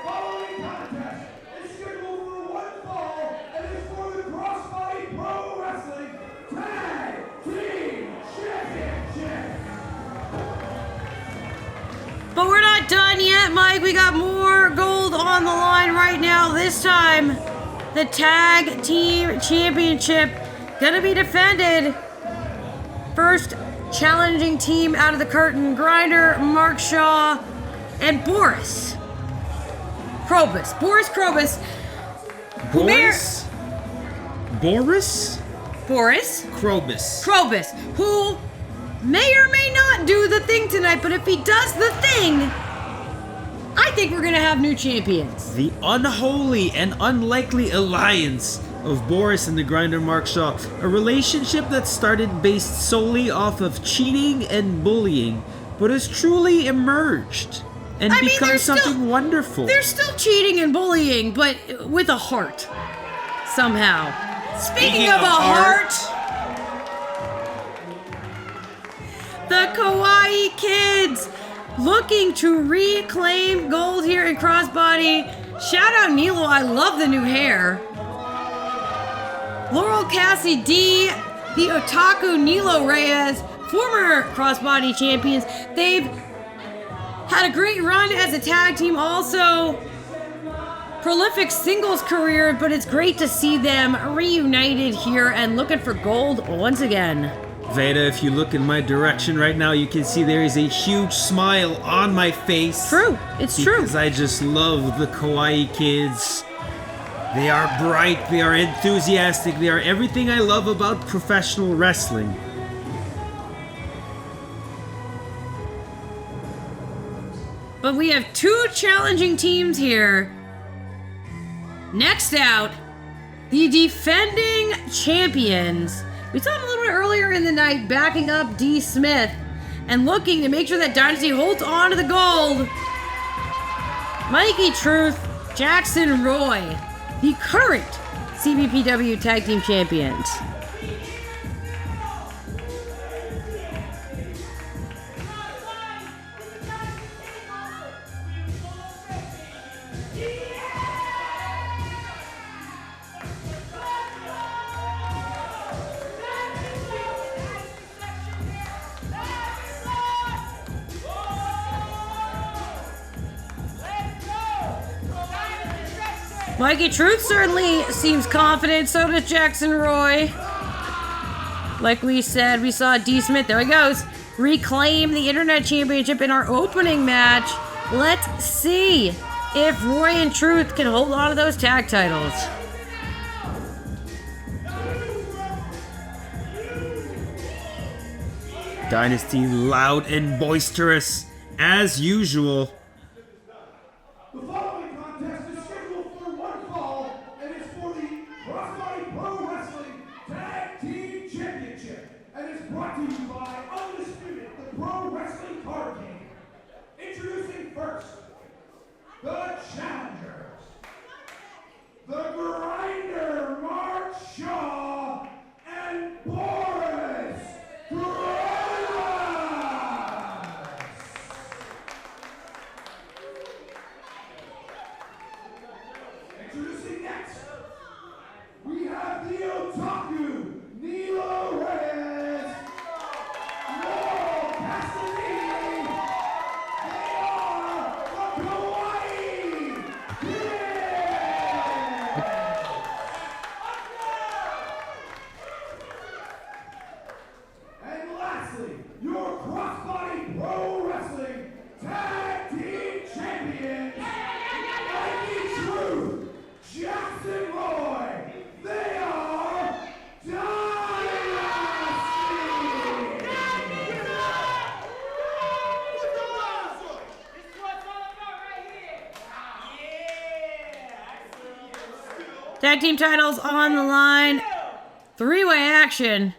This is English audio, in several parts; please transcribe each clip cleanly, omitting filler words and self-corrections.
following contest is scheduled for one fall and is for the Crossbody Pro Wrestling Tag Team Championship. But we're not done yet, Mike. We got more gold on the line right now. This time, the Tag Team Championship gonna be defended. First challenging team out of the curtain, Grinder, Mark Shaw, and Boris. Crobos. Boris Crobos. Boris? Boris? Crobos. Crobos, who may or may not do the thing tonight, but if he does the thing, I think we're gonna have new champions. The unholy and unlikely alliance of Boris and the Grinder Mark Shaw, a relationship that started based solely off of cheating and bullying, but has truly emerged and become something wonderful. They're still cheating and bullying, but with a heart, somehow. Speaking of a heart, the Kawaii kids looking to reclaim gold here in Crossbody. Shout out Nilo, I love the new hair. Laurel Cassie D, the Otaku Nilo Reyes, former Crossbody champions. They've had a great run as a tag team, also prolific singles career, but it's great to see them reunited here and looking for gold once again. Veda, if you look in my direction right now, you can see there is a huge smile on my face. True, it's true. Because I just love the Kawaii kids. They are bright, they are enthusiastic, they are everything I love about professional wrestling. But we have two challenging teams here. Next out, the defending champions. We saw them a little bit earlier in the night backing up D. Smith and looking to make sure that Dynasty holds on to the gold. Mikey Truth, Jackson Roy, the current CBPW Tag Team Champions. Mikey Truth certainly seems confident, so does Jackson Roy. Like we said, we saw D. Smith, there he goes, reclaim the Internet Championship in our opening match. Let's see if Roy and Truth can hold on to those tag titles. Dynasty loud and boisterous, as usual. The following contest is scheduled for one fall and is for the Crossbody Pro Wrestling Tag Team Championship and is brought to you by Undisputed, the Pro Wrestling Card King. Introducing first, the challengers, the Grinder Mark Shaw and Boris Crobos. Introducing next, we have the Otaku Nilo Reyes, Laurel Cassidy. They are the Kawaii Kids. And lastly, your Crossbody Pro Wrestling Tag Team Champions, Mikey Truth, Jackson Roy. They are Dynasty. Tag team titles on the line. Three-way action.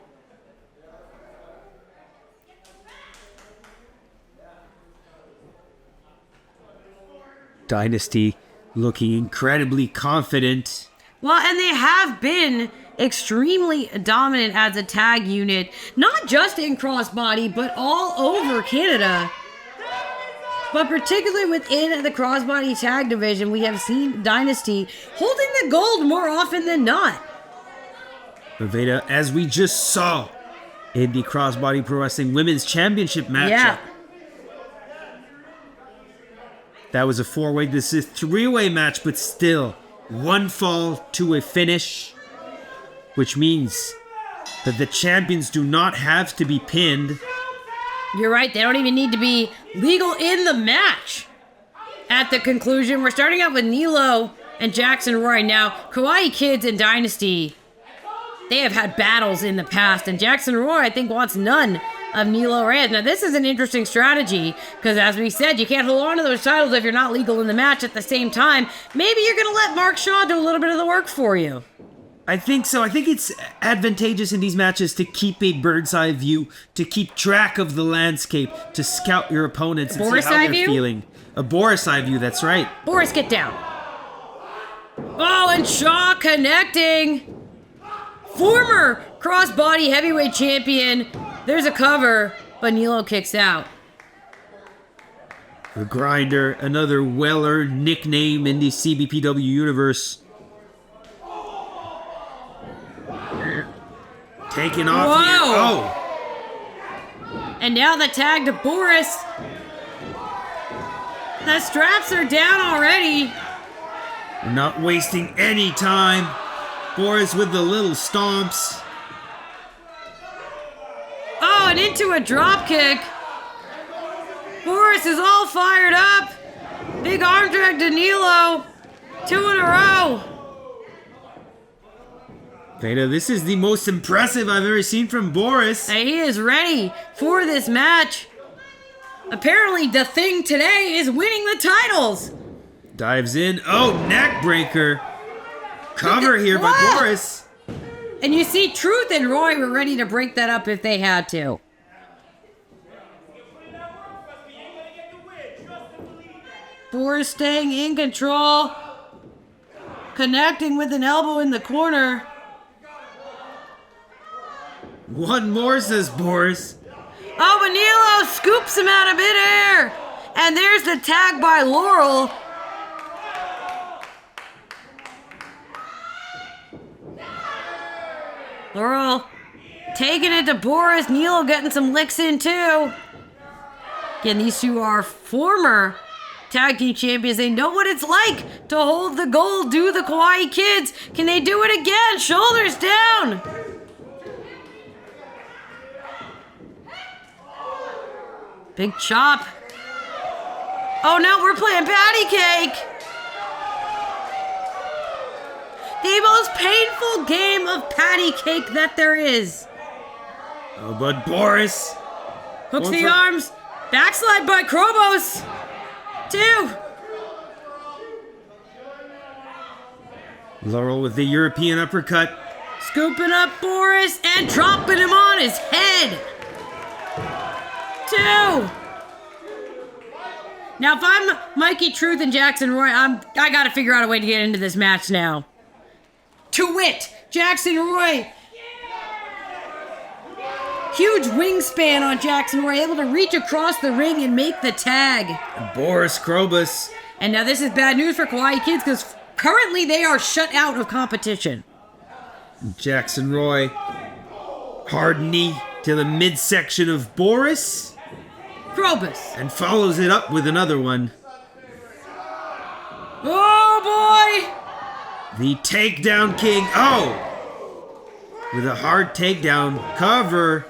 Dynasty looking incredibly confident. Well, and they have been extremely dominant as a tag unit, not just in Crossbody, but all over Canada. but particularly within the crossbody tag division, we have seen Dynasty holding the gold more often than not. Veda, as we just saw in the Crossbody Pro Wrestling Women's Championship matchup. Yeah. That was a 4-way. This is a 3-way match, but still one fall to a finish, which means that the champions do not have to be pinned. You're right, they don't even need to be legal in the match. At the conclusion, we're starting out with Nilo and Jackson Roy. Now, Kawaii Kids and Dynasty, they have had battles in the past, and Jackson Roy, I think, wants none of Nilo Reyes. Now, this is an interesting strategy, because as we said, you can't hold on to those titles if you're not legal in the match at the same time. Maybe you're going to let Mark Shaw do a little bit of the work for you. I think so. I think it's advantageous in these matches to keep a bird's eye view, to keep track of the landscape, to scout your opponents and Boris see how eye they're view? feeling. A Boris eye view, that's right. Boris, get down. Oh, and Shaw connecting. Former crossbody heavyweight champion. There's a cover, but Nilo kicks out. The Grinder, another well-earned nickname in the CBPW universe. Taking off here. Whoa. Oh, And now the tag to Boris. The straps are down already. we're not wasting any time. Boris with the little stomps. Oh, and into a drop kick. Boris is all fired up. Big arm drag to Nilo. 2 in a row. Veda, this is the most impressive I've ever seen from Boris. And he is ready for this match. Apparently, the thing today is winning the titles. Dives in. Oh, neck breaker. Cover here by What? Boris. And you see, Truth and Roy were ready to break that up if they had to. Boris staying in control. Connecting with an elbow in the corner. One more, says Boris. Oh, Manilo scoops him out of midair. And there's the tag by Laurel. Laurel taking it to Boris. Nilo getting some licks in too. Again, these two are former tag team champions. They know what it's like to hold the gold. Do the Kawaii Kids. Can they do it again? Shoulders down. Big chop. Oh no, we're playing patty cake. The most painful game of patty cake that there is. Oh, but Boris. Hooks Going the for- arms. Backslide by Crobos. 2. Laurel with the European uppercut. Scooping up Boris and dropping him on his head. 2. Now, if I'm Mikey Truth and Jackson Roy, I got to figure out a way to get into this match now. To wit, Jackson Roy. Huge wingspan on Jackson Roy, able to reach across the ring and make the tag. Boris Crobos. And now this is bad news for Kawaii Kids because currently they are shut out of competition. Jackson Roy. Hard knee to the midsection of Boris. Crobos. And follows it up with another one. Oh boy! The takedown king. Oh! With a hard takedown cover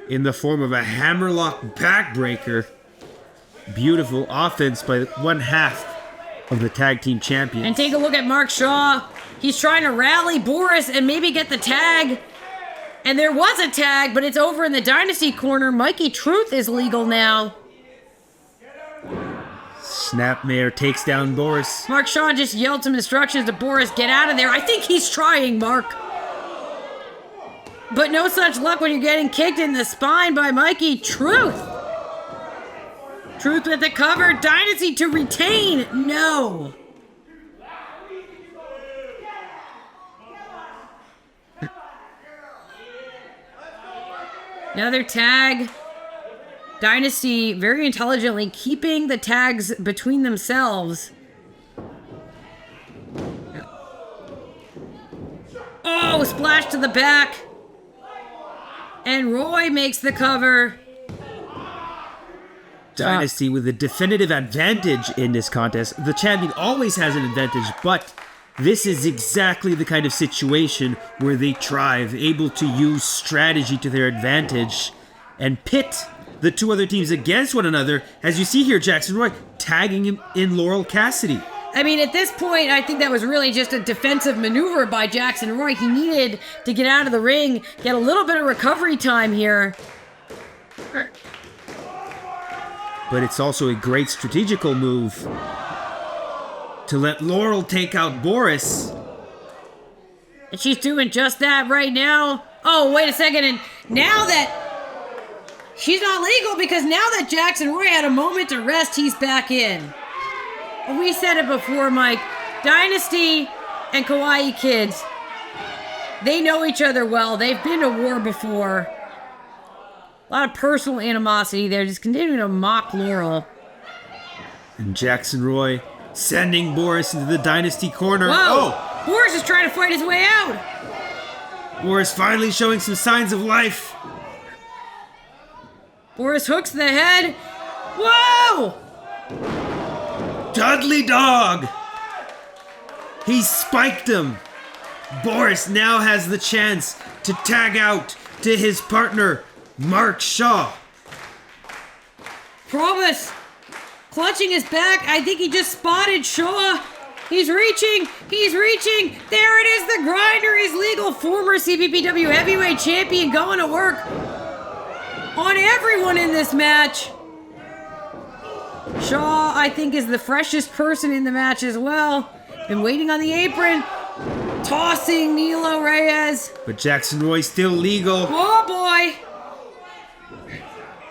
in the form of a hammerlock backbreaker. Beautiful offense by one half of the tag team champions. And take a look at Mark Shaw. He's trying to rally Boris and maybe get the tag. And there was a tag, but it's over in the Dynasty corner. Mikey Truth is legal now. Snapmare takes down Boris. Mark Shaw just yelled some instructions to Boris, get out of there. I think he's trying, Mark. But no such luck when you're getting kicked in the spine by Mikey Truth. Truth with the cover. Dynasty to retain. No. Another tag. Dynasty very intelligently keeping the tags between themselves. Oh, splash to the back. And Roy makes the cover. Dynasty with a definitive advantage in this contest. The champion always has an advantage, but this is exactly the kind of situation where they thrive, able to use strategy to their advantage and pit the two other teams against one another. As you see here, Jackson Roy tagging him in Laurel Cassidy. I mean, at this point, I think that was really just a defensive maneuver by Jackson Roy. He needed to get out of the ring, get a little bit of recovery time here. But it's also a great strategical move to let Laurel take out Boris. And she's doing just that right now. Oh, wait a second. And now that she's not legal, because now that Jackson Roy had a moment to rest, he's back in. We said it before, Mike. Dynasty and Kawaii kids, they know each other well. They've been to war before. A lot of personal animosity there, just continuing to mock Laurel. And Jackson Roy sending Boris into the Dynasty corner. Whoa! Oh! Boris is trying to fight his way out. Boris finally showing some signs of life. Boris hooks the head. Whoa! Dudley Dog! He spiked him. Boris now has the chance to tag out to his partner, Mark Shaw. Crobos clutching his back. I think he just spotted Shaw. He's reaching. He's reaching. There it is, the Grinder. He's legal. Former CBPW heavyweight champion going to work on everyone in this match. Shaw, I think, is the freshest person in the match as well. Been waiting on the apron. Tossing Nilo Reyes. But Jackson Roy still legal. Oh, boy.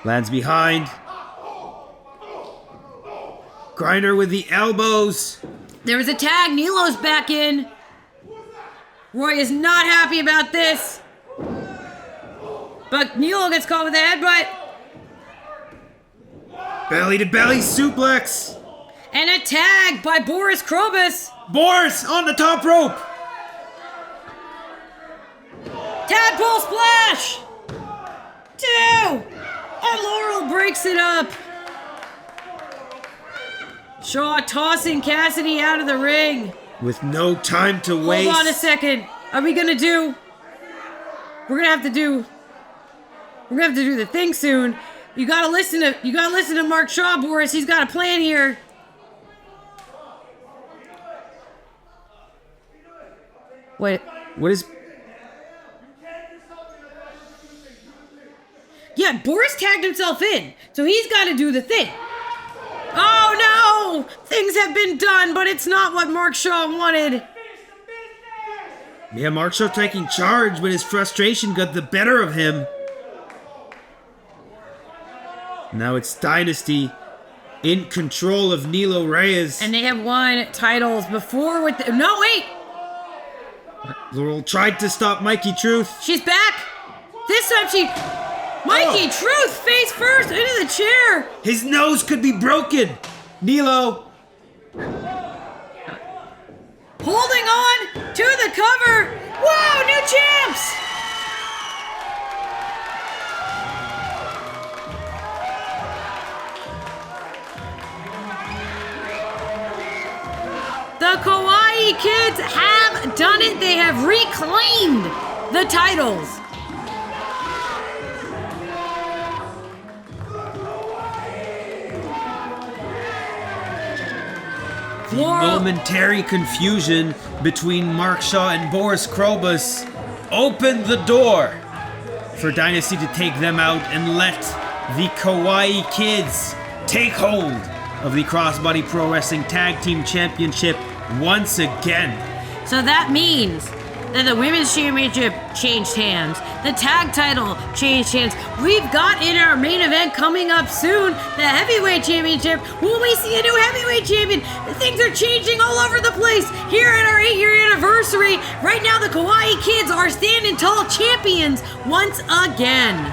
Lands behind. Grinder with the elbows. There's a tag. Nilo's back in. Roy is not happy about this. But Nilo gets caught with a headbutt. Belly to belly suplex. And a tag by Boris Crobos. Boris on the top rope. Tadpole splash. 2. And Laurel breaks it up. Shaw tossing Cassidy out of the ring. With no time to waste. Hold on a second. Are we gonna do... We're gonna have to do the thing soon. You gotta listen to Mark Shaw, Boris. He's got a plan here. Wait. What is... Yeah, Boris tagged himself in, so he's got to do the thing. Oh no! Things have been done, but it's not what Mark Shaw wanted. Yeah, Mark Shaw taking charge, but his frustration got the better of him. Now it's Dynasty in control of Nilo Reyes. And they have won titles before with the... No, wait! Laurel tried to stop Mikey Truth. She's back! This time she... Mikey Truth face first into the chair! His nose could be broken! Nilo! Holding on to the cover! Whoa, new champs! The Kawaii kids have done it. They have reclaimed the titles. The momentary confusion between Mark Shaw and Boris Crobos opened the door for Dynasty to take them out and let the Kawaii kids take hold of the Crossbody Pro Wrestling Tag Team Championship once again. So that means that the Women's Championship changed hands. The tag title changed hands. We've got in our main event coming up soon, the Heavyweight Championship. Will we see a new Heavyweight Champion? Things are changing all over the place here at our 8-year anniversary. Right now, the Kawaii kids are standing tall champions once again.